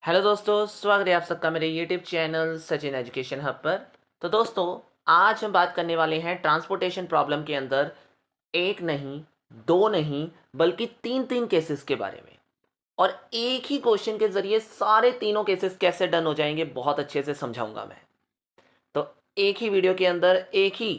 Hello दोस्तों, स्वागत है आप सबका मेरे YouTube channel Sachin education hub पर। तो दोस्तों, आज हम बात करने वाले हैं ट्रांसपोर्टेशन प्रॉब्लम के अंदर एक नहीं, दो नहीं, बल्कि तीन तीन केसेस के बारे में। और एक ही क्वेश्चन के ज़रिए सारे तीनों केसेस कैसे डन हो जाएंगे बहुत अच्छे से समझाऊंगा मैं। तो एक ही वीडियो के अंदर एक ही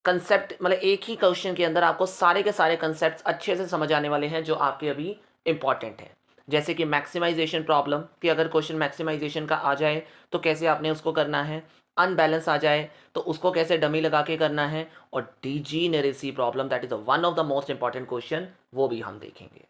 कंसेप्ट, मतलब एक ही क्वेश्चन के अंदर आपको सारे के सारे कंसेप्ट अच्छे से समझ आने वाले हैं जो आपके अभी इंपॉर्टेंट हैं। जैसे कि मैक्सिमाइजेशन प्रॉब्लम, कि अगर क्वेश्चन मैक्सिमाइजेशन का आ जाए तो कैसे आपने उसको करना है, अनबैलेंस आ जाए तो उसको कैसे डमी लगा के करना है, और degeneracy problem, that is one of the most important question, वो भी हम देखेंगे।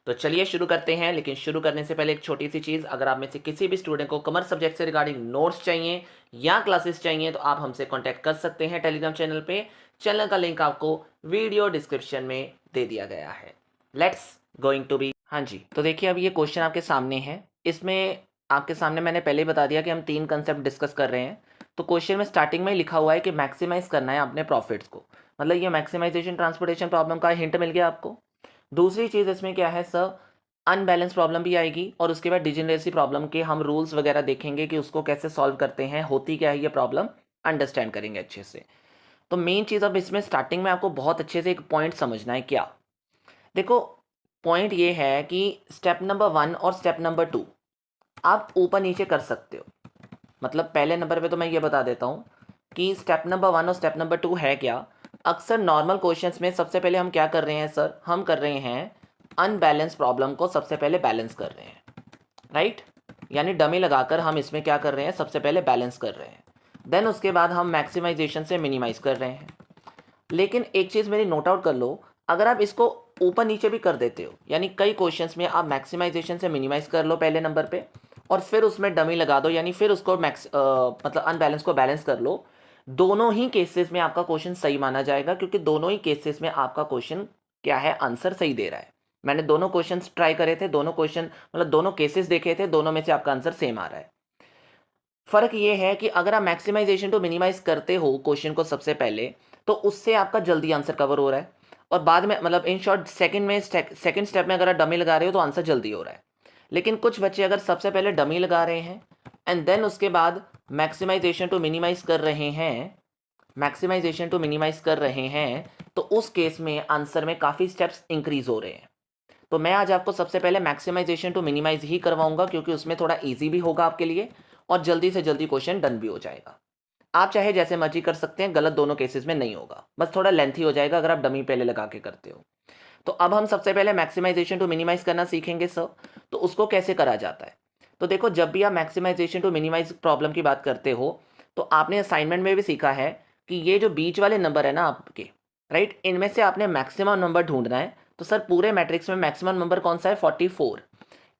तो चलिए शुरू करते हैं। लेकिन शुरू करने से पहले एक छोटी सी चीज़, अगर आप में से किसी भी स्टूडेंट को कॉमर्स सब्जेक्ट से रिगार्डिंग नोट्स चाहिए या क्लासेस चाहिए तो आप हमसे कांटेक्ट कर सकते हैं टेलीग्राम चैनल पे। चैनल का लिंक आपको वीडियो डिस्क्रिप्शन में दे दिया गया है। लेट्स गोइंग टू बी, हाँ जी। तो देखिए, अब ये क्वेश्चन आपके सामने है। इसमें आपके सामने मैंने पहले ही बता दिया कि हम तीन कंसेप्ट डिस्कस कर रहे हैं। तो क्वेश्चन में स्टार्टिंग में लिखा हुआ है कि मैक्सिमाइज करना है अपने प्रॉफिट्स को, मतलब ये मैक्सिमाइजेशन ट्रांसपोर्टेशन प्रॉब्लम का हिंट मिल गया आपको। दूसरी चीज़ इसमें क्या है सर, अनबैलेंस प्रॉब्लम भी आएगी, और उसके बाद डिजेनरेसी प्रॉब्लम के हम रूल्स वगैरह देखेंगे कि उसको कैसे सॉल्व करते हैं, होती क्या है ये प्रॉब्लम, अंडरस्टैंड करेंगे अच्छे से। तो मेन चीज़ अब इसमें स्टार्टिंग में आपको बहुत अच्छे से एक पॉइंट समझना है। क्या, देखो, पॉइंट ये है कि स्टेप नंबर 1 और स्टेप नंबर 2 आप ऊपर नीचे कर सकते हो। मतलब पहले नंबर पे तो मैं ये बता देता हूँ कि स्टेप नंबर 1 और स्टेप नंबर 2 है क्या। अक्सर नॉर्मल क्वेश्चंस में सबसे पहले हम क्या कर रहे हैं सर, हम कर रहे हैं अनबैलेंस प्रॉब्लम को सबसे पहले बैलेंस कर रहे हैं, राइट। यानी डमी लगाकर हम इसमें क्या कर रहे हैं, सबसे पहले बैलेंस कर रहे हैं, देन उसके बाद हम मैक्सिमाइजेशन से मिनिमाइज कर रहे हैं। लेकिन एक चीज़ मेरी नोट आउट कर लो, अगर आप इसको ऊपर नीचे भी कर देते हो, यानी कई क्वेश्चंस में आप मैक्सिमाइजेशन से मिनिमाइज कर लो पहले नंबर पे, और फिर उसमें डमी लगा दो, यानी फिर उसको मतलब अनबैलेंस को बैलेंस कर लो, दोनों ही केसेस में आपका क्वेश्चन सही माना जाएगा, क्योंकि दोनों ही केसेस में आपका क्वेश्चन क्या है, आंसर सही दे रहा है। मैंने दोनों क्वेश्चन ट्राई करे थे, दोनों क्वेश्चन मतलब दोनों केसेस देखे थे, दोनों में से आपका आंसर सेम आ रहा है। फ़र्क ये है कि अगर आप मैक्सिमाइजेशन टू मिनिमाइज करते हो क्वेश्चन को सबसे पहले, तो उससे आपका जल्दी आंसर कवर हो रहा है, और बाद में मतलब इन शॉर्ट सेकंड स्टेप में अगर आप डमी लगा रहे हो तो आंसर जल्दी हो रहा है। लेकिन कुछ बच्चे अगर सबसे पहले डमी लगा रहे हैं एंड देन उसके बाद मैक्सिमाइजेशन टू मिनिमाइज कर रहे हैं, मैक्सिमाइजेशन टू मिनिमाइज कर रहे हैं, तो उस केस में आंसर में काफ़ी स्टेप्स इंक्रीज हो रहे हैं। तो मैं आज आपको सबसे पहले मैक्सिमाइजेशन टू मिनिमाइज ही करवाऊंगा, क्योंकि उसमें थोड़ा इजी भी होगा आपके लिए, और जल्दी से जल्दी क्वेश्चन डन भी हो जाएगा। आप चाहे जैसे मर्जी कर सकते हैं, गलत दोनों केसेस में नहीं होगा, बस थोड़ा लेंथी हो जाएगा अगर आप डमी पहले लगा के करते हो। तो अब हम सबसे पहले मैक्सिमाइजेशन टू मिनिमाइज करना सीखेंगे सर। तो उसको कैसे करा जाता है, तो देखो, जब भी आप मैक्सिमाइजेशन टू मिनिमाइज प्रॉब्लम की बात करते हो तो आपने असाइनमेंट में भी सीखा है कि ये जो बीच वाले नंबर है ना आपके, राइट, इनमें से आपने मैक्सिमम नंबर ढूंढना है। तो सर पूरे मैट्रिक्स में मैक्सिमम नंबर कौन सा है, 44।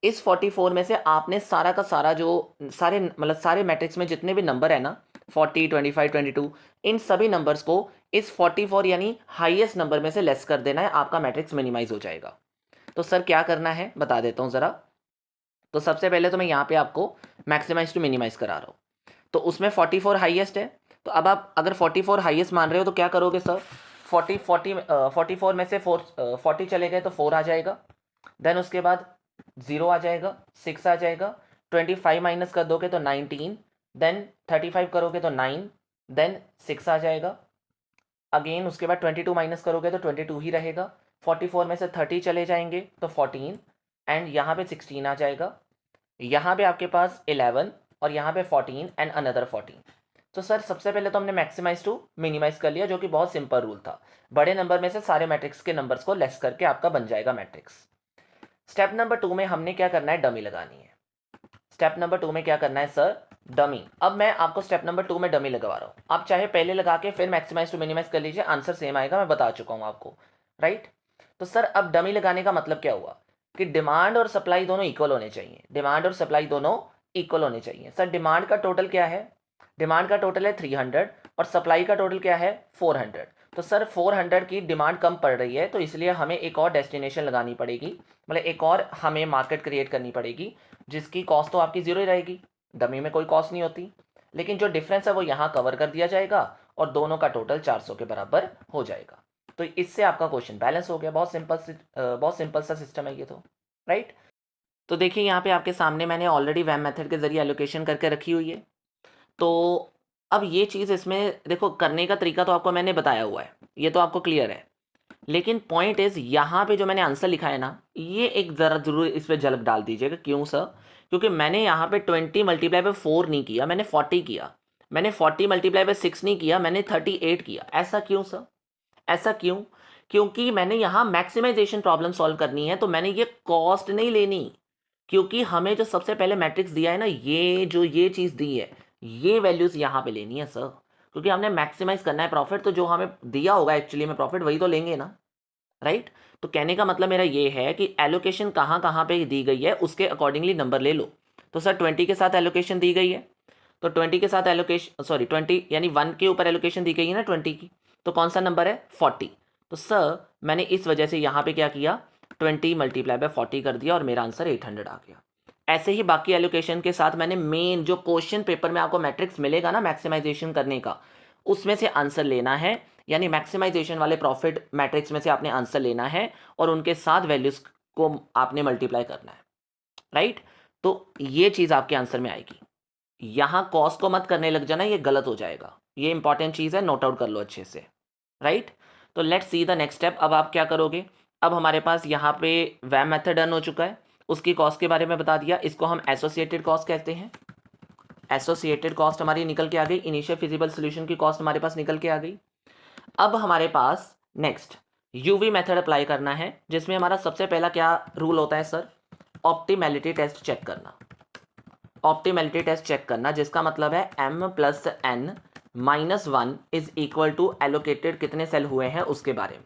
इस 44 में से आपने सारा का सारा जो सारे मतलब सारे मैट्रिक्स में जितने भी नंबर है ना, 40, 25, 22, इन सभी नंबर्स को इस 44 यानी हाईएस्ट नंबर में से लेस कर देना है, आपका मैट्रिक्स मिनिमाइज हो जाएगा। तो सर क्या करना है बता देता हूँ ज़रा। तो सबसे पहले तो मैं यहाँ पे आपको मैक्सिमाइज टू मिनिमाइज करा रहा हूँ। तो उसमें 44 हाईएस्ट है, तो अब आप अगर 44 हाईएस्ट मान रहे हो तो क्या करोगे सर, 44 में से 40 चले गए तो 4 आ जाएगा, देन उसके बाद 0 आ जाएगा, 6 आ जाएगा, 25 माइनस कर दोगे तो 19, देन 35 करोगे तो 9, देन 6 आ जाएगा, अगेन उसके बाद 22 माइनस करोगे तो 22 ही रहेगा, 44 में से 30 चले जाएंगे तो 14, एंड यहाँ पे 16 आ जाएगा, यहाँ पे आपके पास 11, और यहाँ पे 14 एंड अनदर 14। तो सर सबसे पहले तो हमने मैक्सिमाइज टू मिनिमाइज कर लिया, जो कि बहुत सिंपल रूल था, बड़े नंबर में से सारे मैट्रिक्स के नंबर्स को लेस करके आपका बन जाएगा मैट्रिक्स। स्टेप नंबर 2 में हमने क्या करना है, डमी लगानी है। स्टेप नंबर 2 में क्या करना है सर, डमी। अब मैं आपको स्टेप नंबर 2 में डमी लगवा रहा हूँ, आप चाहे पहले लगा के फिर मैक्सिमाइज टू मिनिमाइज कर लीजिए, आंसर सेम आएगा, मैं बता चुका हूँ आपको, राइट। तो सर अब डमी लगाने का मतलब क्या हुआ कि डिमांड और सप्लाई दोनों इक्वल होने चाहिए, डिमांड और सप्लाई दोनों इक्वल होने चाहिए। सर डिमांड का टोटल क्या है, डिमांड का टोटल है 300 और सप्लाई का टोटल क्या है 400। तो सर 400 की डिमांड कम पड़ रही है, तो इसलिए हमें एक और डेस्टिनेशन लगानी पड़ेगी, मतलब एक और हमें मार्केट क्रिएट करनी पड़ेगी, जिसकी कॉस्ट तो आपकी ज़ीरो ही रहेगी, डमी में कोई कॉस्ट नहीं होती, लेकिन जो डिफरेंस है वो यहाँ कवर कर दिया जाएगा, और दोनों का टोटल 400 के बराबर हो जाएगा। तो इससे आपका क्वेश्चन बैलेंस हो गया, बहुत सिंपल सा सिस्टम है ये तो, राइट। तो देखिए यहाँ पे आपके सामने मैंने ऑलरेडी वैम मेथड के ज़रिए एलोकेशन करके रखी हुई है। तो अब ये चीज़ इसमें देखो करने का तरीका तो आपको मैंने बताया हुआ है, ये तो आपको क्लियर है। लेकिन पॉइंट इज़ यहाँ पे जो मैंने आंसर लिखा है ना, ये एक ज़रा ज़रूर इस पर झलक डाल दीजिएगा। क्यों सर? क्योंकि मैंने यहाँ पे 20 मल्टीप्लाई बाय 4 नहीं किया, मैंने 40 किया। मैंने 40 मल्टीप्लाई बाय 6 नहीं किया, मैंने 38 किया। ऐसा क्यों सर? ऐसा क्यों? क्योंकि मैंने यहाँ मैक्सिमाइजेशन प्रॉब्लम सॉल्व करनी है, तो मैंने ये कॉस्ट नहीं लेनी। क्योंकि हमें जो सबसे पहले मैट्रिक्स दिया है ना, ये जो ये चीज़ दी है, ये वैल्यूज़ यहाँ पे लेनी है सर। क्योंकि हमने मैक्सिमाइज करना है प्रॉफिट, तो जो हमें दिया होगा एक्चुअली में प्रॉफिट, वही तो लेंगे ना, राइट? तो कहने का मतलब मेरा ये है कि एलोकेशन कहाँ कहाँ पे दी गई है, उसके अकॉर्डिंगली नंबर ले लो। तो सर 20 के साथ एलोकेशन दी गई है, तो 20 के साथ एलोकेशन, सॉरी 20 यानी 1 के ऊपर एलोकेशन दी गई है ना 20 की, तो कौन सा नंबर है? 40। तो सर मैंने इस वजह से यहाँ पे क्या किया, 20 मल्टीप्लाई बाय 40 कर दिया और मेरा आंसर 800 आ गया। ऐसे ही बाकी एलोकेशन के साथ मैंने मेन जो क्वेश्चन पेपर में आपको मैट्रिक्स मिलेगा ना मैक्सिमाइजेशन करने का, उसमें से आंसर लेना है, यानी मैक्सिमाइजेशन वाले प्रॉफिट मैट्रिक्स में से आपने आंसर लेना है और उनके साथ वैल्यूज को आपने मल्टीप्लाई करना है, राइट? तो ये चीज़ आपके आंसर में आएगी। यहाँ कॉस्ट को मत करने लग जाना, ये गलत हो जाएगा। ये इंपॉर्टेंट चीज़ है, नोट आउट कर लो अच्छे से, राइट? तो let's see the next step. अब आप क्या करोगे? अब हमारे पास यहाँ पे वैम मेथड डन हो चुका है, उसकी कॉस्ट के बारे में बता दिया, इसको हम एसोसिएटेड कॉस्ट कहते हैं। एसोसिएटेड कॉस्ट हमारी निकल के आ गई, इनिशियल फिजिबल सोल्यूशन की कॉस्ट हमारे पास निकल के आ गई। अब हमारे पास नेक्स्ट यूवी मेथड अप्लाई करना है, जिसमें हमारा सबसे पहला क्या रूल होता है सर? ऑप्टिमैलिटी टेस्ट चेक करना। ऑप्टिमैलिटी टेस्ट चेक करना जिसका मतलब है m plus n minus 1 is equal to allocated कितने सेल हुए हैं उसके बारे में।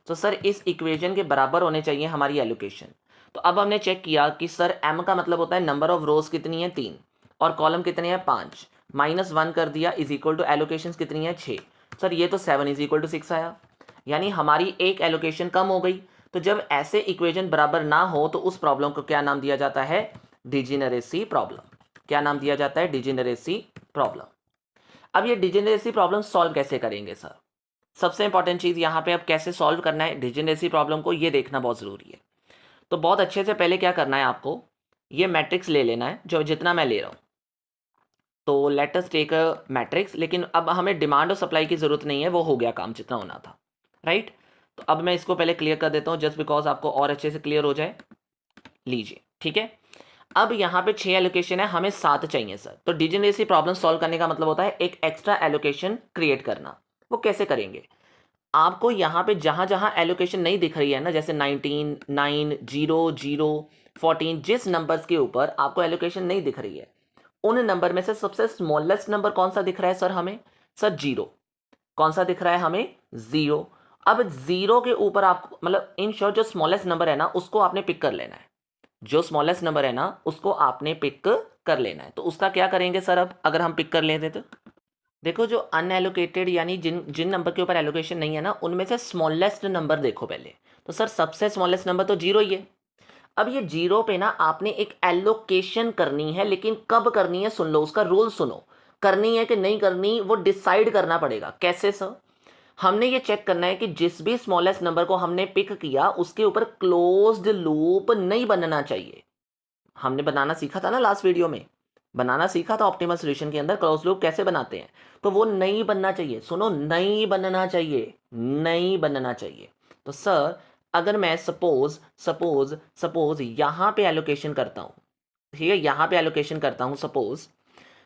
तो सर इस इक्वेशन के बराबर होने चाहिए हमारी एलोकेशन। तो अब हमने चेक किया कि सर m का मतलब होता है नंबर ऑफ रोज कितनी है 3 और कॉलम कितने हैं 5, माइनस 1 कर दिया इज इक्वल टू एलोकेशन कितनी है 6। सर ये तो 7 इज इक्वल टू 6 आया, यानी हमारी एक एलोकेशन कम हो गई। तो जब ऐसे इक्वेशन बराबर ना हो तो उस प्रॉब्लम को क्या नाम दिया जाता है? Degeneracy problem. क्या नाम दिया जाता है? Degeneracy problem. अब ये डिजेनरेसी प्रॉब्लम सॉल्व कैसे करेंगे सर? सबसे इंपॉर्टेंट चीज़ यहाँ पे अब कैसे सॉल्व करना है डिजेनरेसी प्रॉब्लम को, ये देखना बहुत ज़रूरी है। तो बहुत अच्छे से पहले क्या करना है आपको, ये मैट्रिक्स ले लेना है जो जितना मैं ले रहा हूँ। तो let us take a matrix, लेकिन अब हमें डिमांड और सप्लाई की ज़रूरत नहीं है, वो हो गया काम जितना होना था, राइट? तो अब मैं इसको पहले क्लियर कर देता हूँ जस्ट बिकॉज आपको और अच्छे से क्लियर हो जाए। लीजिए, ठीक है। अब यहाँ पे 6 एलोकेशन है, हमें 7 चाहिए सर। तो डिजेनरेसी प्रॉब्लम सॉल्व करने का मतलब होता है एक एक्स्ट्रा एलोकेशन क्रिएट करना। वो कैसे करेंगे? आपको यहाँ पे जहाँ जहाँ एलोकेशन नहीं दिख रही है ना, जैसे 19, 9, 0, 0, 14, जिस नंबर्स के ऊपर आपको एलोकेशन नहीं दिख रही है, उन नंबर में से सबसे स्मॉलेस्ट नंबर कौन सा दिख रहा है सर हमें? सर 0। कौन सा दिख रहा है हमें? 0। अब 0 के ऊपर आपको मतलब इन शॉर्ट जो स्मॉलेस्ट नंबर है ना उसको आपने पिक कर लेना है। जो स्मॉलेस्ट नंबर है ना उसको आपने पिक कर लेना है। तो उसका क्या करेंगे सर? अब अगर हम पिक कर लेते तो देखो जो अनएलोकेटेड यानी जिन जिन नंबर के ऊपर एलोकेशन नहीं है ना, उनमें से स्मॉलेस्ट नंबर देखो पहले। तो सर सबसे स्मॉलेस्ट नंबर तो 0 ही है। अब ये 0 पे ना आपने एक एलोकेशन करनी है, लेकिन कब करनी है सुन लो, उसका रूल सुनो। करनी है कि नहीं करनी वो डिसाइड करना पड़ेगा। कैसे सर? हमने ये चेक करना है कि जिस भी स्मॉलेस्ट नंबर को हमने पिक किया उसके ऊपर क्लोज्ड लूप नहीं बनना चाहिए। हमने बनाना सीखा था ना लास्ट वीडियो में, बनाना सीखा था ऑप्टिमल सॉल्यूशन के अंदर क्लोज लूप कैसे बनाते हैं। तो वो नहीं बनना चाहिए, सुनो, नहीं बनना चाहिए, नहीं बनना चाहिए। तो सर अगर मैं सपोज सपोज सपोज यहाँ पे एलोकेशन करता हूँ, ठीक है, यहाँ पे एलोकेशन करता हूँ सपोज,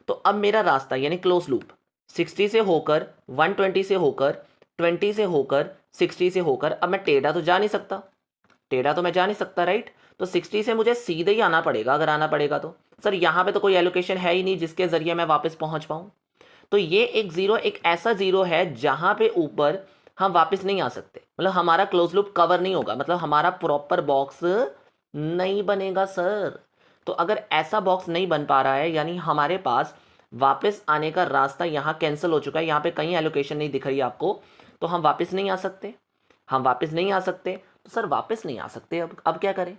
तो अब मेरा रास्ता यानी क्लोज लूप 60 से होकर 120 से होकर 20 से होकर 60 से होकर, अब मैं टेढ़ा तो जा नहीं सकता, टेढ़ा तो मैं जा नहीं सकता, राइट? तो 60 से मुझे सीधे ही आना पड़ेगा अगर आना पड़ेगा तो। सर यहाँ पे तो कोई एलोकेशन है ही नहीं जिसके जरिए मैं वापस पहुँच पाऊँ। तो ये एक ज़ीरो एक ऐसा ज़ीरो है जहाँ पे ऊपर हम वापस नहीं आ सकते, मतलब हमारा क्लोज लूप कवर नहीं होगा, मतलब हमारा प्रॉपर बॉक्स नहीं बनेगा सर। तो अगर ऐसा बॉक्स नहीं बन पा रहा है यानी हमारे पास वापस आने का रास्ता यहाँ कैंसिल हो चुका है, यहाँ पे कहीं एलोकेशन नहीं दिख रही आपको, तो हम वापस नहीं आ सकते, हम वापस नहीं आ सकते। तो सर वापस नहीं आ सकते, अब क्या करें?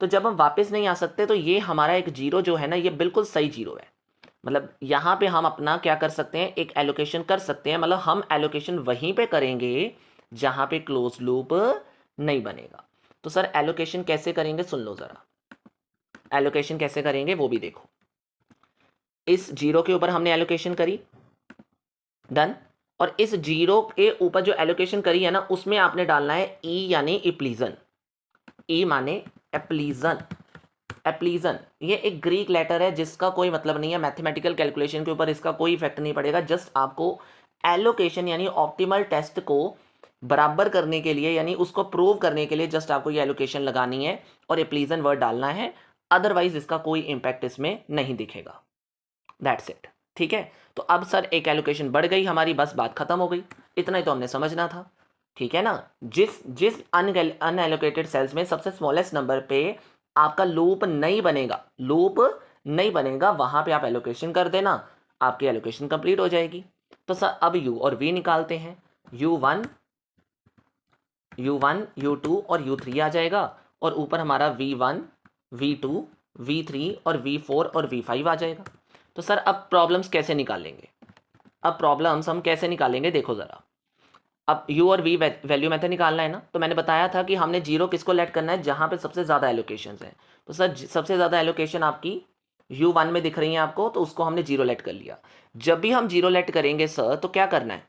तो जब हम वापस नहीं आ सकते तो ये हमारा एक जीरो जो है ना, ये बिल्कुल सही जीरो है। मतलब यहाँ पे हम अपना क्या कर सकते हैं, एक एलोकेशन कर सकते हैं, मतलब हम एलोकेशन वहीं पे करेंगे जहाँ पे क्लोज लूप नहीं बनेगा। तो सर एलोकेशन कैसे करेंगे सुन लो ज़रा। एलोकेशन कैसे करेंगे वो भी देखो। इस जीरो के ऊपर हमने एलोकेशन करी, डन। और इस जीरो के ऊपर जो एलोकेशन करी है ना, उसमें आपने डालना है ई यानी इप्लीजन। ई माने एप्लीजन। एप्लीजन ये एक ग्रीक लेटर है जिसका कोई मतलब नहीं है, मैथमेटिकल कैलकुलेशन के ऊपर इसका कोई इफेक्ट नहीं पड़ेगा। जस्ट आपको एलोकेशन यानी ऑप्टिमल टेस्ट को बराबर करने के लिए, यानी उसको प्रूव करने के लिए जस्ट आपको ये एलोकेशन लगानी है और एप्लीजन वर्ड डालना है। अदरवाइज इसका कोई इंपैक्ट इसमें नहीं दिखेगा। That's it. ठीक है, तो अब सर एक एलोकेशन बढ़ गई हमारी, बस बात खत्म हो गई। इतना ही तो हमने समझना था। ठीक है ना, जिस जिस अनएलोकेटेड सेल्स में सबसे स्मॉलेस्ट नंबर पे आपका लूप नहीं बनेगा, लूप नहीं बनेगा, वहां पे आप एलोकेशन कर देना, आपकी एलोकेशन कंप्लीट हो जाएगी। तो सर अब u और v निकालते हैं। u1 u2 और u3 आ जाएगा, और ऊपर हमारा v1 v2 v3 और v4 और v5 आ जाएगा। तो सर अब प्रॉब्लम्स कैसे निकालेंगे? अब प्रॉब्लम्स हम कैसे निकालेंगे देखो ज़रा। अब u और v वैल्यू मेथड निकालना है ना, तो मैंने बताया था कि हमने जीरो किसको लेट करना है, जहाँ पे सबसे ज़्यादा एलोकेशन हैं। तो सर सबसे ज़्यादा एलोकेशन आपकी u1 में दिख रही है आपको, तो उसको हमने जीरो लेट कर लिया। जब भी हम जीरो लेट करेंगे सर तो क्या करना है,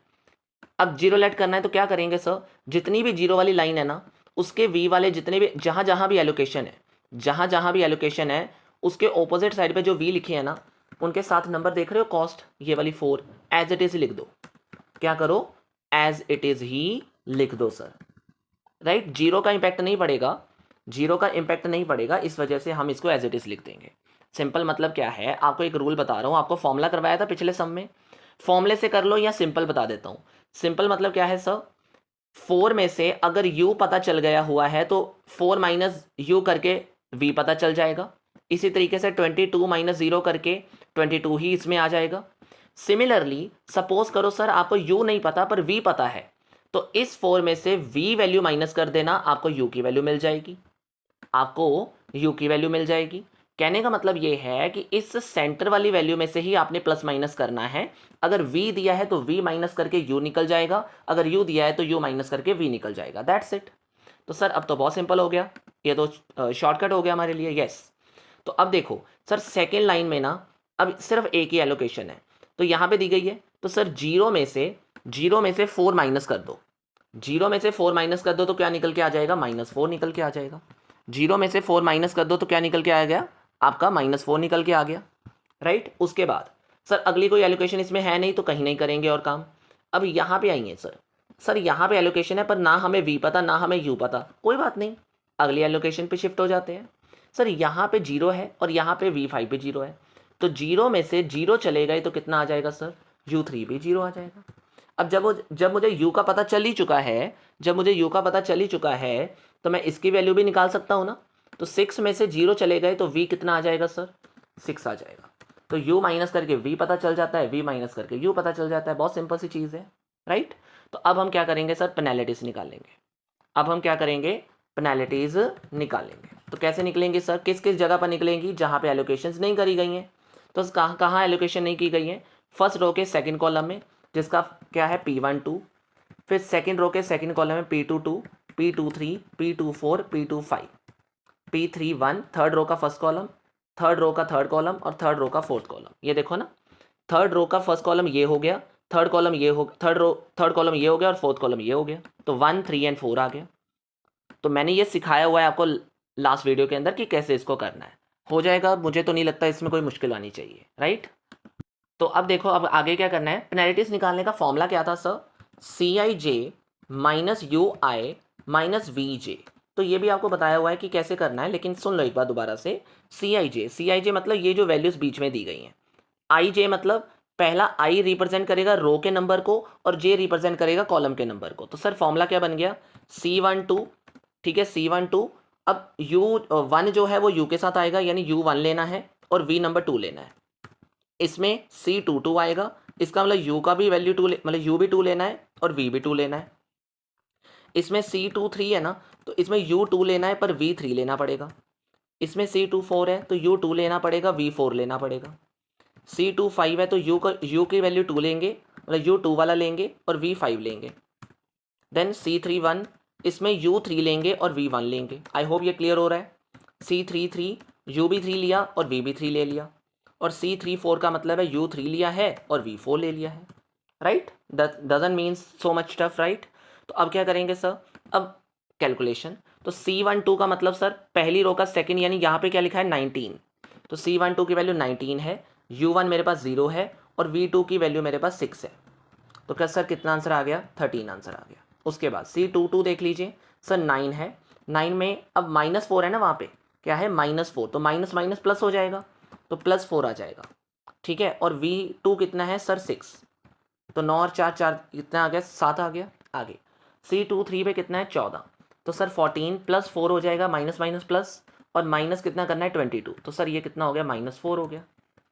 अब जीरो लेट करना है तो क्या करेंगे सर, जितनी भी जीरो वाली लाइन है ना, उसके v वाले जितने भी जहाँ जहाँ भी एलोकेशन है, जहाँ जहाँ भी एलोकेशन है, उसके ऑपोजिट साइड पे जो v लिखी है ना, उनके साथ नंबर देख रहे हो कॉस्ट, ये वाली 4 एज इट इज़ लिख दो। क्या करो, एज इट इज़ ही लिख दो सर। राइट, जीरो का इंपैक्ट नहीं पड़ेगा, जीरो का इंपैक्ट नहीं पड़ेगा, इस वजह से हम इसको एज इट इज़ लिख देंगे। सिंपल मतलब क्या है, आपको एक रूल बता रहा हूँ, आपको फॉर्मूला करवाया था पिछले सम में, फॉर्मूले से कर लो या सिंपल बता देता हूँ। सिंपल मतलब क्या है सर, 4 में से अगर u पता चल गया हुआ है तो 4 माइनस यू करके v पता चल जाएगा। इसी तरीके से 22 माइनस 0 करके 22 ही इसमें आ जाएगा। सिमिलरली सपोज करो सर आपको u नहीं पता पर v पता है, तो इस 4 में से v वैल्यू माइनस कर देना, आपको u की वैल्यू मिल जाएगी, आपको u की वैल्यू मिल जाएगी। कहने का मतलब ये है कि इस सेंटर वाली वैल्यू में से ही आपने प्लस माइनस करना है। अगर v दिया है तो v माइनस करके u निकल जाएगा, अगर u दिया है तो u माइनस करके v निकल जाएगा। That's it. तो सर अब तो बहुत सिंपल हो गया, ये तो शॉर्टकट हो गया हमारे लिए। यस, तो अब देखो सर सेकेंड लाइन में ना अब सिर्फ एक ही एलोकेशन है, तो यहाँ पे दी गई है, तो सर जीरो में से 4 माइनस कर दो, जीरो में से 4 माइनस कर दो तो क्या निकल के आ जाएगा, -4 निकल के आ जाएगा। जीरो में से 4 माइनस कर दो तो क्या निकल के आ गया, आपका -4 निकल के आ गया। राइट, उसके बाद सर अगली कोई एलोकेशन इसमें है नहीं तो कहीं नहीं करेंगे और काम। अब यहाँ पे आएंगे सर यहाँ पे एलोकेशन है पर ना हमें v पता ना हमें u पता, कोई बात नहीं, अगली एलोकेशन पे शिफ्ट हो जाते हैं। सर यहाँ पे 0 है और यहाँ पे v5 पे 0 है, तो 0 में से 0 चले गए तो कितना आ जाएगा सर, u3 भी 0 आ जाएगा। अब जब मुझे u का पता चल ही चुका है, जब मुझे u का पता चल ही चुका है तो मैं इसकी वैल्यू भी निकाल सकता हूँ ना। तो 6 में से 0 चले गए तो v कितना आ जाएगा सर, 6 आ जाएगा। तो u माइनस करके v पता चल जाता है, v माइनस करके u पता चल जाता है, बहुत सिंपल सी चीज़ है। राइट, तो अब हम क्या करेंगे सर, पेनल्टीज निकालेंगे। अब हम क्या करेंगे, पेनल्टीज निकालेंगे। तो कैसे निकलेंगे सर, किस किस जगह पर निकलेंगी, जहाँ पे एलोकेशंस नहीं करी गई हैं। तो कहाँ एलोकेशन नहीं की गई है, फर्स्ट रो के सेकंड कॉलम में जिसका क्या है P12, फिर सेकंड रो के सेकंड कॉलम में P22, P23, P24, P25, P31 third row का फर्स्ट कॉलम, थर्ड रो का थर्ड कॉलम और थर्ड रो का फोर्थ कॉलम। ये देखो ना, थर्ड रो का फर्स्ट कॉलम ये हो गया, थर्ड कॉलम ये हो, थर्ड कॉलम ये हो गया और फोर्थ कॉलम ये हो गया, तो 1, 3 एंड 4 आ गया। तो मैंने ये सिखाया हुआ है आपको लास्ट वीडियो के अंदर कि कैसे इसको करना है, हो जाएगा। मुझे तो नहीं लगता इसमें कोई मुश्किल आनी चाहिए। राइट, तो अब देखो अब आगे क्या करना है, पेनल्टीज निकालने का फॉर्मूला क्या था sir, CIJ minus UI minus VJ। तो ये भी आपको बताया हुआ है कि कैसे करना है, लेकिन सुन लो एक बार दोबारा से। CIJ मतलब ये जो वैल्यूज बीच में दी गई हैं, IJ मतलब पहला I रिप्रेजेंट करेगा रो के नंबर को और J रिप्रेजेंट करेगा कॉलम के नंबर को। तो सर फॉर्मूला क्या बन गया, C12, ठीक है C12। अब U1 जो है वो U के साथ आएगा, यानी U1 लेना है और V नंबर 2 लेना है। इसमें C22 आएगा, इसका मतलब U का भी वैल्यू 2 मतलब U भी 2 लेना है और V भी 2 लेना है। इसमें C23 है ना, तो इसमें U2 लेना है पर V3 लेना पड़ेगा। इसमें C24 है तो U2 लेना पड़ेगा, V4 लेना पड़ेगा। C25 है तो U की वैल्यू 2 लेंगे, मतलब U2 वाला लेंगे और V5 लेंगे। देन C31, इसमें U3 लेंगे और V1 लेंगे। आई होप ये क्लियर हो रहा है। C33 यू भी 3 लिया और वी भी 3 ले लिया, और सी 3 4 का मतलब है यू 3 लिया है और वी 4 ले लिया है, right. Doesn't mean so much tough, right. तो अब क्या करेंगे सर, अब कैलकुलेशन। तो C12 का मतलब सर पहली रो का सेकंड, यानी यहाँ पे क्या लिखा है 19, तो C12 की वैल्यू 19 है, U1 मेरे पास 0 है और V2 की वैल्यू मेरे पास 6 है। तो क्या सर कितना आंसर आ गया, 13 आंसर आ गया। उसके बाद C22 देख लीजिए सर, 9 है, 9 में अब -4 है ना, वहाँ पे क्या है -4, तो माइनस माइनस प्लस हो जाएगा, तो +4 आ जाएगा, ठीक है। और V2 कितना है सर 6, तो 9 और 4 4 कितना आ गया, 7 आ गया। आगे C23 पे कितना है 14, तो सर 14 + 4 हो जाएगा, माइनस माइनस प्लस, और माइनस कितना करना है 22, तो सर ये कितना हो गया -4 हो गया।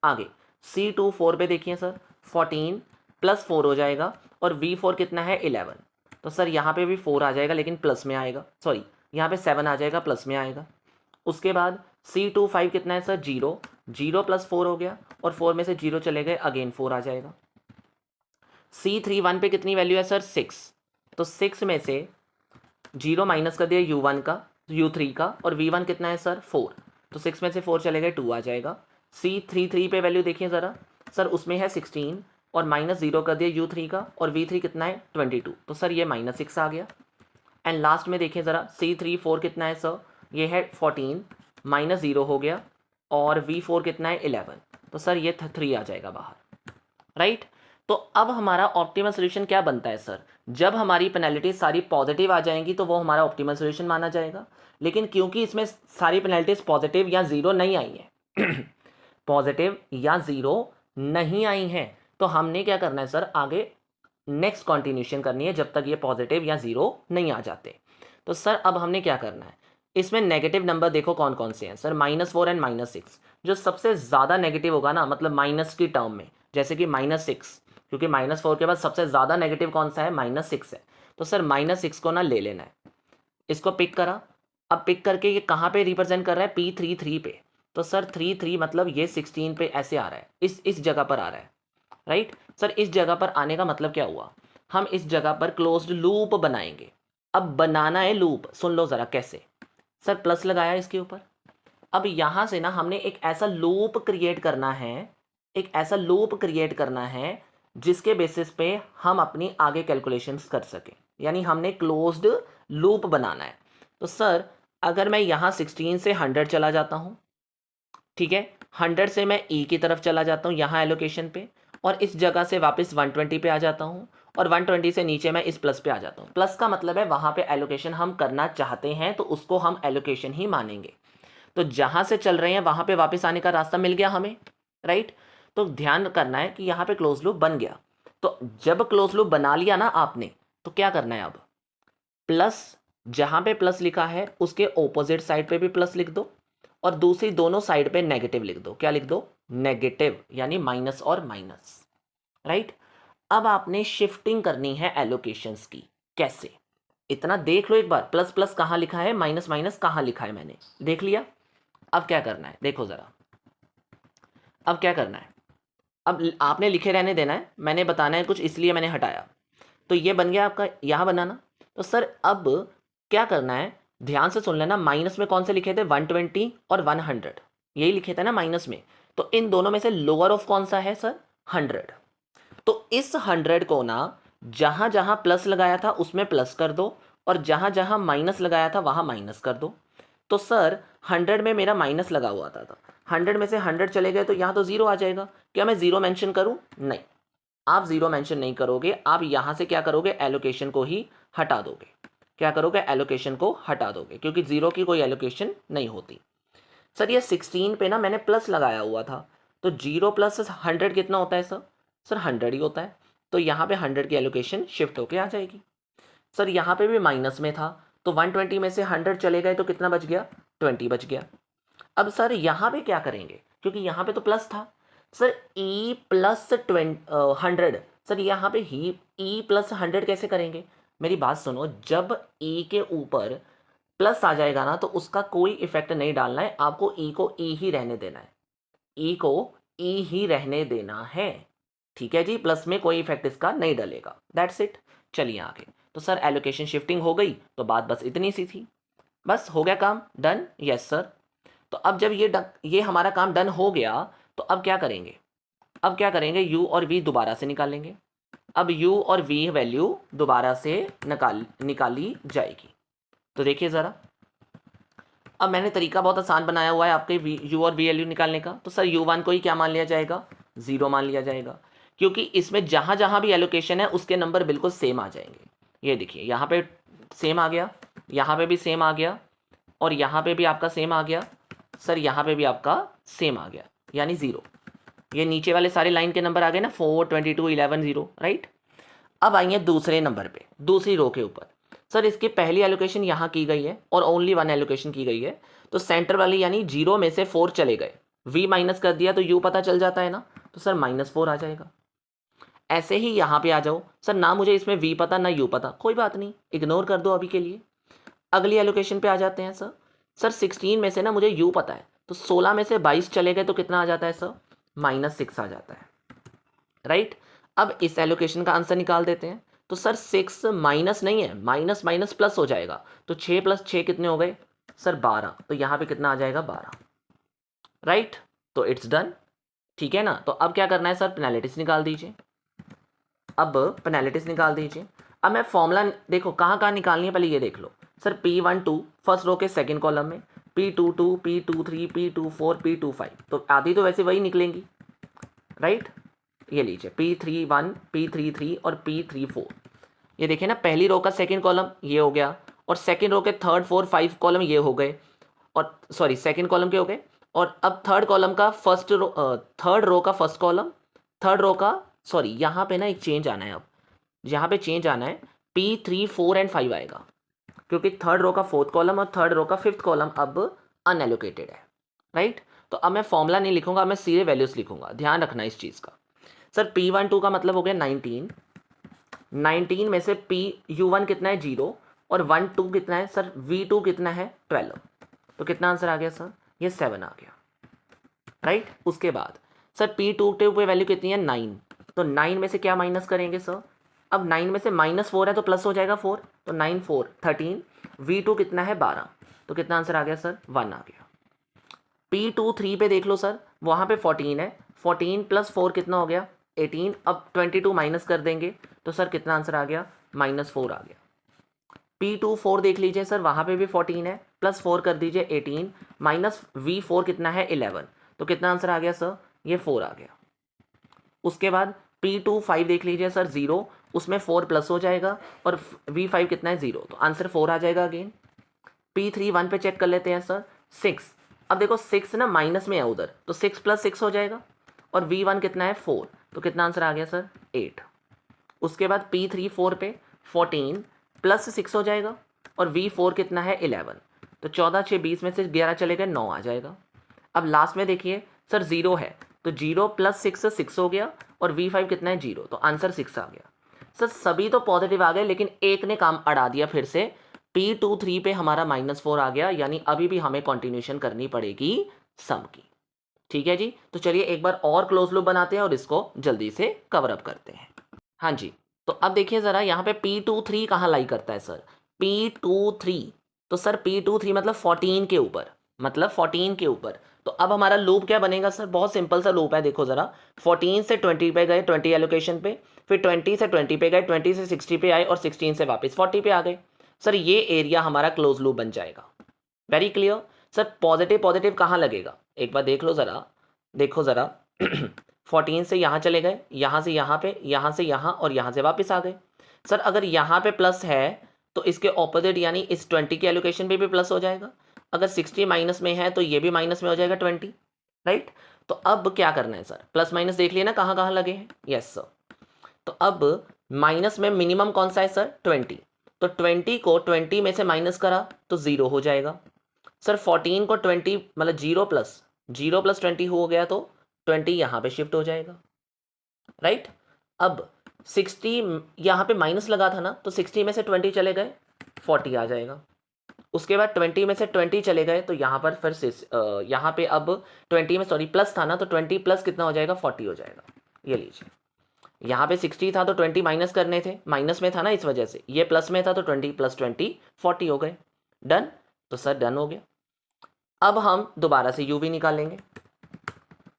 आगे C24 पे देखिए सर, 14 + 4 हो जाएगा और V4 कितना है 11, तो सर यहाँ पे भी 4 आ जाएगा लेकिन प्लस में आएगा, सॉरी यहाँ पे 7 आ जाएगा प्लस में आएगा। उसके बाद C25 कितना है सर 0, 0 + 4 हो गया और 4 में से 0 चले गए, अगेन 4 आ जाएगा। C31 पे कितनी वैल्यू है सर 6, तो 6 में से 0 माइनस कर दिया U1 का, U3 का, और V1 कितना है सर 4, तो 6 में से 4 चले गए 2 आ जाएगा। C33 पे वैल्यू देखिए ज़रा सर, उसमें है 16 और -0 कर दिया U3 का, और V3 कितना है 22, तो सर ये -6 आ गया। एंड लास्ट में देखिए ज़रा C34 कितना है सर, ये है 14, -0 हो गया, और V4 कितना है 11, तो सर ये 3 आ जाएगा बाहर, राइट। तो अब हमारा ऑप्टिमल सोल्यूशन क्या बनता है सर, जब हमारी पेनल्टी सारी पॉजिटिव आ जाएंगी तो वो हमारा ऑप्टिमल सोल्यूशन माना जाएगा। लेकिन क्योंकि इसमें सारी पेनल्टीज पॉजिटिव या ज़ीरो नहीं आई हैं पॉजिटिव या ज़ीरो नहीं आई हैं, तो हमने क्या करना है सर, आगे नेक्स्ट कॉन्टिन्यूशन करनी है जब तक ये पॉजिटिव या ज़ीरो नहीं आ जाते। तो सर अब हमने क्या करना है, इसमें नेगेटिव नंबर देखो कौन कौन से हैं सर, -4 एंड -6। जो सबसे ज़्यादा नेगेटिव होगा ना, मतलब माइनस की टर्म में, जैसे कि -6, क्योंकि -4 के बाद सबसे ज़्यादा नेगेटिव कौन सा है, -6 है, तो सर -6 को ना ले लेना है। इसको पिक करा, अब पिक करके ये कहाँ पे रिप्रेजेंट कर रहा है, P33 पे, तो सर 3 मतलब ये 16 पे ऐसे आ रहा है, इस जगह पर आ रहा है, राइट। सर इस जगह पर आने का मतलब क्या हुआ, हम इस जगह पर क्लोज्ड लूप बनाएंगे। अब बनाना है लूप, सुन लो ज़रा कैसे। सर प्लस लगाया इसके ऊपर, अब यहाँ से ना हमने एक ऐसा लूप क्रिएट करना है, एक ऐसा लूप क्रिएट करना है जिसके बेसिस पे हम अपनी आगे कैलकुलेशंस कर सकें, यानी हमने क्लोज्ड लूप बनाना है। तो सर अगर मैं यहाँ 16 से 100 चला जाता हूँ, ठीक है, 100 से मैं ई की तरफ चला जाता हूँ यहाँ एलोकेशन पे, और इस जगह से वापस 120 पे आ जाता हूँ, और 120 से नीचे मैं इस प्लस पे आ जाता हूँ। प्लस का मतलब है वहाँ पे एलोकेशन हम करना चाहते हैं तो उसको हम एलोकेशन ही मानेंगे। तो जहाँ से चल रहे हैं वहाँ पे वापस आने का रास्ता मिल गया हमें, राइट। तो ध्यान करना है कि यहाँ पे क्लोज लूप बन गया। तो जब क्लोज लूप बना लिया ना आपने, तो क्या करना है, अब प्लस, जहाँ पे प्लस लिखा है उसके ऑपोजिट साइड पे भी प्लस लिख दो, और दूसरी दोनों साइड पे नेगेटिव लिख दो। क्या लिख दो, नेगेटिव, यानी माइनस और माइनस, राइट। अब आपने शिफ्टिंग करनी है एलोकेशंस की, कैसे, इतना देख लो एक बार, प्लस प्लस कहाँ लिखा है, माइनस माइनस कहाँ लिखा है, मैंने देख लिया। अब क्या करना है, देखो ज़रा, अब क्या करना है, अब आपने लिखे रहने देना है, मैंने बताना है कुछ इसलिए मैंने हटाया। तो ये बन गया आपका यहाँ बनाना। तो सर अब क्या करना है, ध्यान से सुन लेना, माइनस में कौन से लिखे थे, 120 और 100, यही लिखे थे ना माइनस में। तो इन दोनों में से लोअर ऑफ कौन सा है सर, 100। तो इस 100 को ना जहाँ जहाँ प्लस लगाया था उसमें प्लस कर दो, और जहाँ जहाँ माइनस लगाया था वहाँ माइनस कर दो। तो सर 100 में मेरा माइनस लगा हुआ था, 100 में से 100 चले गए तो यहाँ तो 0 आ जाएगा। क्या मैं 0 मेंशन करूँ, नहीं, आप 0 मेंशन नहीं करोगे, आप यहाँ से क्या करोगे, एलोकेशन को ही हटा दोगे। क्या करोगे, एलोकेशन को हटा दोगे, क्योंकि 0 की कोई एलोकेशन नहीं होती। सर ये 16 पे ना मैंने प्लस लगाया हुआ था, तो 0 + 100 कितना होता है सर, 100 ही होता है। तो यहाँ पे 100 की एलोकेशन शिफ्ट होके आ जाएगी। सर यहाँ पे भी माइनस में था, तो 120 में से 100 चले गए तो कितना बच गया, 20 बच गया। अब सर यहाँ पे क्या करेंगे, क्योंकि यहाँ पे तो प्लस था, सर E + 100, सर यहाँ पे ही E + 100 कैसे करेंगे, मेरी बात सुनो, जब E के ऊपर प्लस आ जाएगा ना तो उसका कोई इफेक्ट नहीं डालना है, आपको E को E ही रहने देना है, E को E ही रहने देना है, ठीक है जी, प्लस में कोई इफेक्ट इसका नहीं डलेगा, दैट्स इट। चलिए आगे। तो सर एलोकेशन शिफ्टिंग हो गई, तो बात बस इतनी सी थी, बस हो गया काम, डन, यस सर। तो अब जब ये हमारा काम डन हो गया तो अब क्या करेंगे, अब क्या करेंगे, u और v दोबारा से निकालेंगे। अब u और v वैल्यू दोबारा से निकाली जाएगी। तो देखिए ज़रा, अब मैंने तरीका बहुत आसान बनाया हुआ है आपके u और v वैल्यू निकालने का। तो सर u1 को ही क्या मान लिया जाएगा, 0 मान लिया जाएगा, क्योंकि इसमें जहाँ जहाँ भी एलोकेशन है उसके नंबर बिल्कुल सेम आ जाएंगे। ये देखिए यहाँ पे सेम आ गया, यहाँ पे भी सेम आ गया, और यहाँ पे भी आपका सेम आ गया। सर यहाँ पे भी आपका सेम आ गया, यानी 0। ये नीचे वाले सारे लाइन के नंबर आ गए ना, 4, 22, 11, 0, राइट। अब आइए दूसरे नंबर पे, दूसरी रो के ऊपर। सर इसकी पहली एलोकेशन यहाँ की गई है और ओनली 1 एलोकेशन की गई है, तो सेंटर वाली यानी 0 में से 4 चले गए, v माइनस कर दिया तो u पता चल जाता है ना, तो सर -4 आ जाएगा। ऐसे ही यहाँ पे आ जाओ, सर ना मुझे इसमें v पता ना u पता, कोई बात नहीं, इग्नोर कर दो अभी के लिए। अगली एलोकेशन पे आ जाते हैं। सर 16 में से ना मुझे u पता है, तो 16 में से 22 चले गए तो कितना आ जाता है सर, -6 आ जाता है, राइट। अब इस एलोकेशन का आंसर निकाल देते हैं। तो सर 6 माइनस नहीं है, माइनस माइनस प्लस हो जाएगा, तो 6 + 6 कितने हो गए सर, 12। तो यहाँ पे कितना आ जाएगा, 12, राइट। तो इट्स डन, ठीक है ना। तो अब क्या करना है सर, पेनल्टीज निकाल दीजिए। अब पेनल्टीज निकाल दीजिए। अब मैं फॉर्मूला देखो कहाँ कहाँ निकालनी है, पहले ये देख लो। सर P12 फर्स्ट रो के सेकंड कॉलम में, P22, P23, P24, P25, तो आधी तो वैसे वही निकलेंगी, राइट। ये लीजिए P31, P33 और P34। ये देखिए ना, पहली रो का सेकंड कॉलम ये हो गया, और सेकंड रो के 3, 4, 5 कॉलम ये हो गए, और सॉरी सेकंड कॉलम के हो गए। और अब थर्ड कॉलम का थर्ड रो का फर्स्ट कॉलम, थर्ड रो का सॉरी यहाँ पे ना एक चेंज आना है। अब यहाँ पे चेंज आना है, P3, 4 एंड 5 आएगा, क्योंकि थर्ड रो का फोर्थ कॉलम और थर्ड रो का फिफ्थ कॉलम अब अनएलोकेटेड है, राइट। तो अब मैं फॉर्मूला नहीं लिखूंगा, मैं सीधे वैल्यूज लिखूंगा, ध्यान रखना इस चीज़ का। सर P12 का मतलब हो गया 19, 19 में से U1 कितना है, 0, और 1, 2 कितना है सर, V2 कितना है, 12। तो कितना आंसर आ गया सर, ये 7 आ गया, राइट। उसके बाद सर P22 पे वैल्यू कितनी है, 9, तो 9 में से क्या माइनस करेंगे सर, अब 9 में से -4 है तो प्लस हो जाएगा 4, तो 9, 4, 13, V2 कितना है, 12, तो कितना आंसर आ गया सर, 1 आ गया। P23 पे देख लो सर, वहाँ पे 14 है, 14 + 4 कितना हो गया, 18। अब 22 माइनस कर देंगे तो सर कितना आंसर आ गया, -4 आ गया। P24 देख लीजिए सर, वहाँ पे भी 14 है, +4 कर दीजिए 18, माइनस V4 कितना है, 11, तो कितना आंसर आ गया सर, ये 4 आ गया। उसके बाद P25 देख लीजिए सर, 0, उसमें 4 प्लस हो जाएगा, और V5 कितना है, 0, तो आंसर 4 आ जाएगा अगेन। P31 पे चेक कर लेते हैं सर, 6। अब देखो 6 ना माइनस में है उधर, तो 6 + 6 हो जाएगा, और V1 कितना है, 4, तो कितना आंसर आ गया सर, 8। उसके बाद P34 पे 14 + 6 हो जाएगा, और V4 कितना है, 11, तो 14, 6, 20 में से 11 चले गए, 9 आ जाएगा। अब लास्ट में देखिए सर 0 है, तो 0 + 6 6 हो गया, और V5 कितना है, 0, तो आंसर 6 आ गया। सर सभी तो पॉजिटिव आ गए, लेकिन एक ने काम अड़ा दिया फिर से, P23 पे हमारा -4 आ गया, यानी अभी भी हमें कंटिन्यूशन करनी पड़ेगी सम की, ठीक है जी। तो चलिए एक बार और क्लोज लूप बनाते हैं और इसको जल्दी से कवर अप करते हैं। हाँ जी, तो अब देखिए ज़रा यहाँ पे P23 कहाँ लाई करता है सर, P23, तो सर P23 मतलब 14 के ऊपर, मतलब 14 के ऊपर। तो अब हमारा लूप क्या बनेगा सर, बहुत सिंपल सा लूप है, देखो ज़रा, 14 से 20 पे गए, 20 एलोकेशन पे, फिर 20 से 20 पे गए, 20 से 60 पे आए, और 16 से वापस 40 पे आ गए। सर ये एरिया हमारा क्लोज लूप बन जाएगा। Very clear. Sir positive positive कहाँ लगेगा, एक बार देख लो ज़रा, देखो ज़रा 14 से यहाँ चले गए, यहाँ से यहाँ पे, यहाँ से यहाँ, और यहाँ से वापस आ गए। सर अगर यहाँ पे प्लस है तो इसके ऑपोजिट यानी इस 20 के एलोकेशन पे भी प्लस हो जाएगा। अगर 60 माइनस में है तो ये भी माइनस में हो जाएगा 20, राइट। तो अब क्या करना है सर, प्लस माइनस देख लिया ना कहाँ कहाँ लगे हैं, यस सर। तो अब माइनस में मिनिमम कौन सा है सर, 20, तो 20 को 20 में से माइनस करा तो 0 हो जाएगा। सर 14 को 20 मतलब 0 + 20 हो गया, तो 20 यहाँ पे शिफ्ट हो जाएगा, राइट। अब 60 यहाँ पे माइनस लगा था ना, तो 60 में से 20 चले गए, 40 आ जाएगा। उसके बाद 20 में से 20 चले गए, तो यहाँ पर फिर से यहाँ पे अब 20 में सॉरी प्लस था ना, तो 20 प्लस कितना हो जाएगा, 40 हो जाएगा। ये लीजिए, यहाँ पे 60 था तो 20 माइनस करने थे, माइनस में था ना इस वजह से, ये प्लस में था तो 20 + 20 40 हो गए। डन, तो सर डन हो गया। अब हम दोबारा से u v निकालेंगे,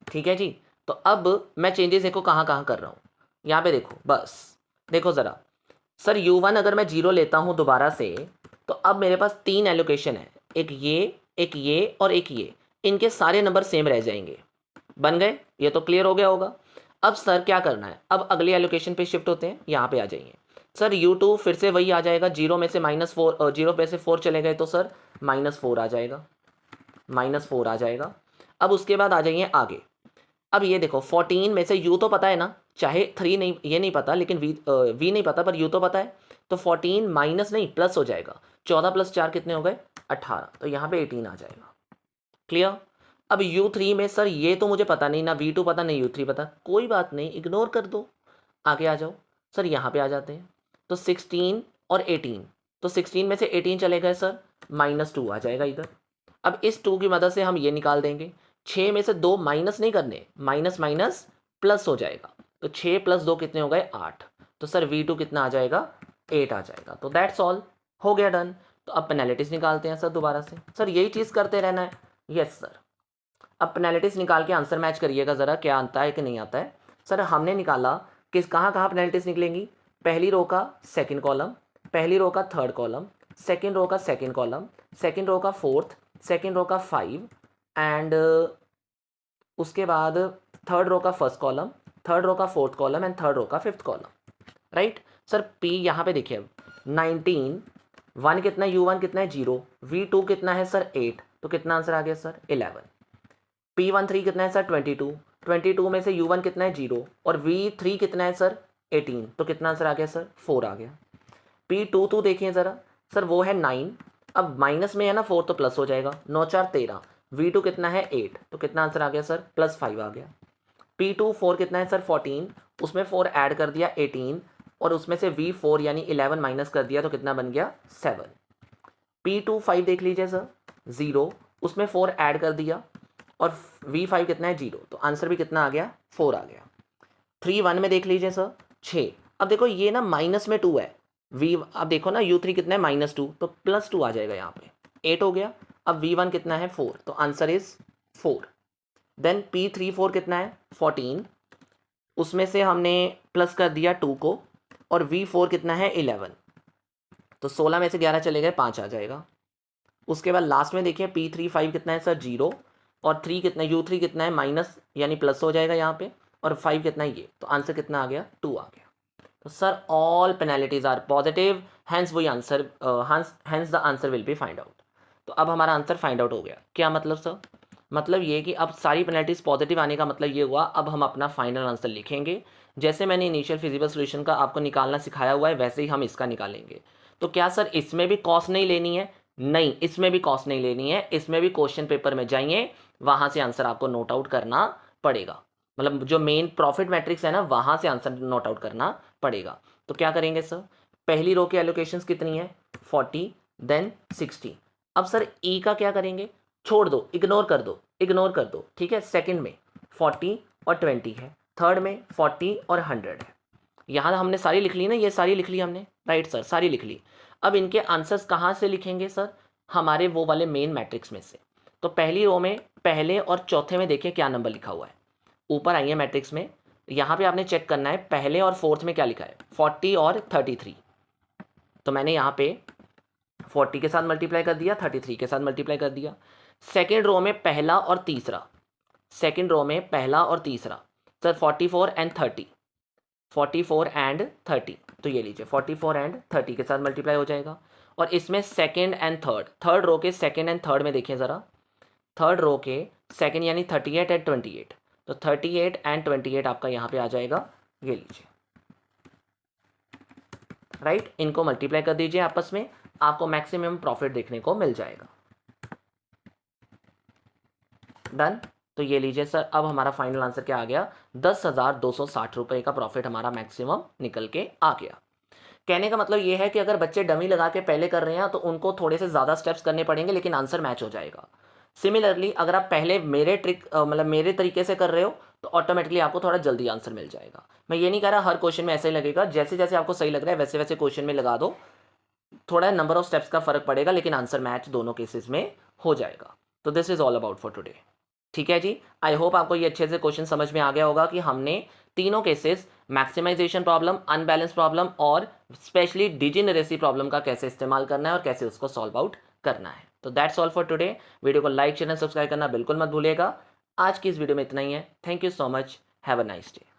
ठीक है जी। तो अब मैं चेंजेस देखो कहाँ कहाँ कर रहा हूँ, यहाँ पे देखो, बस देखो ज़रा सर, u1 अगर मैं 0 लेता हूँ दोबारा से, तो अब मेरे पास 3 एलोकेशन है, एक ये और एक ये, इनके सारे नंबर सेम रह जाएंगे, बन गए, ये तो क्लियर हो गया होगा। अब सर क्या करना है, अब अगले एलोकेशन पे शिफ्ट होते हैं, यहाँ पे आ जाइए सर। u2 फिर से वही आ जाएगा, 0 में से -4, 0 में से 4 चले गए तो सर -4 आ जाएगा, -4 आ जाएगा। अब उसके बाद आ जाइए आगे। अब ये देखो 14 में से u तो पता है ना, चाहे 3 नहीं, ये नहीं पता, लेकिन v नहीं पता, पर u तो पता है, तो 14 माइनस नहीं प्लस हो जाएगा, 14 + 4 कितने हो गए 18, तो यहाँ पे 18 आ जाएगा, क्लियर। अब u3 में सर ये तो मुझे पता नहीं, ना v2 पता नहीं u3 पता, कोई बात नहीं, इग्नोर कर दो, आगे आ जाओ सर, यहाँ पे आ जाते हैं। तो 16 और 18, तो 16 में से 18 चले गए सर, -2 आ जाएगा इधर। अब इस 2 की मदद से हम ये निकाल देंगे, 6 में से 2 माइनस नहीं करने, माइनस माइनस प्लस हो जाएगा, तो 6 + 2 कितने हो गए 8, तो सर v2 कितना आ जाएगा 8 आ जाएगा। तो दैट्स ऑल, हो गया डन। तो अब पेनल्टीज निकालते हैं सर दोबारा से, सर यही चीज़ करते रहना है, यस सर। अब पेनल्टीज निकाल के आंसर मैच करिएगा ज़रा, क्या आता है कि नहीं आता है। सर हमने निकाला कि कहाँ कहाँ पेनल्टीज निकलेंगी, पहली रो का सेकंड कॉलम, पहली रो का थर्ड कॉलम, सेकंड रो का सेकंड कॉलम, सेकंड रो का फोर्थ, सेकंड रो का 5 एंड उसके बाद थर्ड रो का फर्स्ट कॉलम, थर्ड रो का fourth column and third row का fifth column, right. Sir p यहाँ पे देखिए 19, 1 कितना है, u1 कितना है 0, v2 कितना है सर 8, तो कितना आंसर आ गया सर 11। p13 कितना है सर 22, 22 में से u1 कितना है 0 और v3 कितना है सर 18, तो कितना आंसर आ गया सर 4 आ गया। p22 देखिए ज़रा सर, वो है 9, अब माइनस में है ना 4 तो प्लस हो जाएगा, 9 4 13, v2 कितना है 8, तो कितना आंसर आ गया सर +5 आ गया। p24 कितना है सर 14, उसमें 4 ऐड कर दिया 18 और उसमें से v4 यानी 11 माइनस कर दिया, तो कितना बन गया 7। p25 देख लीजिए सर 0, उसमें 4 ऐड कर दिया और v5 कितना है 0, तो आंसर भी कितना आ गया 4 आ गया। 3 1 में देख लीजिए सर 6, अब देखो ये ना माइनस में 2 है, अब देखो ना u3 कितना है -2, तो +2 आ जाएगा, यहाँ पे 8 हो गया। अब v1 कितना है 4, तो आंसर इज 4। देन p34 कितना है 14, उसमें से हमने प्लस कर दिया 2 को और v4 कितना है 11, तो 16 में से 11 चले गए 5 आ जाएगा। उसके बाद लास्ट में देखिए p35 कितना है सर 0 और 3 कितना u3 कितना है माइनस यानी प्लस हो जाएगा यहाँ पे, और 5 कितना है ये, तो आंसर कितना आ गया 2 आ गया। तो sir all penalties are positive, hence वही answer, hence the answer will be find out. तो अब हमारा आंसर फाइंड आउट हो गया, क्या मतलब सर, मतलब ये कि अब सारी पेनल्टीज पॉजिटिव आने का मतलब ये हुआ, अब हम अपना फाइनल आंसर लिखेंगे। जैसे मैंने इनिशियल फिजिबल सोल्यूशन का आपको निकालना सिखाया हुआ है, वैसे ही हम इसका निकालेंगे। तो क्या सर इसमें भी कॉस्ट नहीं लेनी है, नहीं इसमें भी कॉस्ट नहीं लेनी है, इसमें भी क्वेश्चन पेपर में जाइए, वहाँ से आंसर आपको नोट आउट करना पड़ेगा, मतलब जो मेन प्रॉफिट मैट्रिक्स है ना वहाँ से आंसर नोट आउट करना पड़ेगा। तो क्या करेंगे सर, पहली रो की एलोकेशंस कितनी है 40, देन 60। अब सर ई का क्या करेंगे, छोड़ दो, इग्नोर कर दो, इग्नोर कर दो, ठीक है। सेकंड में 40 और 20 है, थर्ड में 40 और 100 है। यहाँ हमने सारी लिख ली ना, ये सारी लिख ली हमने, राइट सर सारी लिख ली। अब इनके आंसर्स कहाँ से लिखेंगे सर, हमारे वो वाले मेन मैट्रिक्स में से। तो पहली रो में पहले और चौथे में देखिए क्या नंबर लिखा हुआ है, ऊपर आइए मैट्रिक्स में, यहाँ पे आपने चेक करना है पहले और फोर्थ में क्या लिखा है 40 और 33। तो मैंने यहाँ पे 40 के साथ मल्टीप्लाई कर दिया, 33 के साथ मल्टीप्लाई कर दिया। सेकेंड रो में पहला और तीसरा, सेकेंड रो में पहला और तीसरा सर 44 एंड 30, 44 एंड 30, तो ये लीजिए 44 एंड 30 के साथ मल्टीप्लाई हो जाएगा। और इसमें second and third, third row के सेकेंड एंड थर्ड में देखिए ज़रा, थर्ड रो के सेकेंड यानी 38 एंड 28, तो 38 एंड 28 आपका यहाँ पे आ जाएगा, ये लीजिए, राइट। इनको मल्टीप्लाई कर दीजिए आपस में, आपको मैक्सिमम प्रॉफिट देखने को मिल जाएगा। डन। तो ये लीजिए सर, अब हमारा फाइनल आंसर क्या आ गया, 10,260 रुपये का प्रॉफिट हमारा मैक्सिमम निकल के आ गया। कहने का मतलब ये है कि अगर बच्चे डमी लगा के पहले कर रहे हैं तो उनको थोड़े से ज़्यादा स्टेप्स करने पड़ेंगे, लेकिन आंसर मैच हो जाएगा। सिमिलरली अगर आप पहले मेरे ट्रिक मतलब मेरे तरीके से कर रहे हो तो ऑटोमेटिकली आपको थोड़ा जल्दी आंसर मिल जाएगा। मैं ये नहीं कह रहा हर क्वेश्चन में ऐसा ही लगेगा, जैसे जैसे आपको सही लग रहा है वैसे वैसे क्वेश्चन में लगा दो, थोड़ा नंबर ऑफ स्टेप्स का फर्क पड़ेगा, लेकिन आंसर मैच दोनों केसेस में हो जाएगा। तो this is all about for today. ठीक है जी, आई होप आपको ये अच्छे से क्वेश्चन समझ में आ गया होगा कि हमने तीनों cases maximization problem, unbalance problem और स्पेशली डिजेनरेसी प्रॉब्लम का कैसे इस्तेमाल करना है और कैसे उसको सॉल्व आउट करना है। तो that's all for today. Video को लाइक, चैनल सब्सक्राइब करना बिल्कुल मत भूलिएगा। आज की इस वीडियो में इतना ही है। Thank you so much. Have a nice day.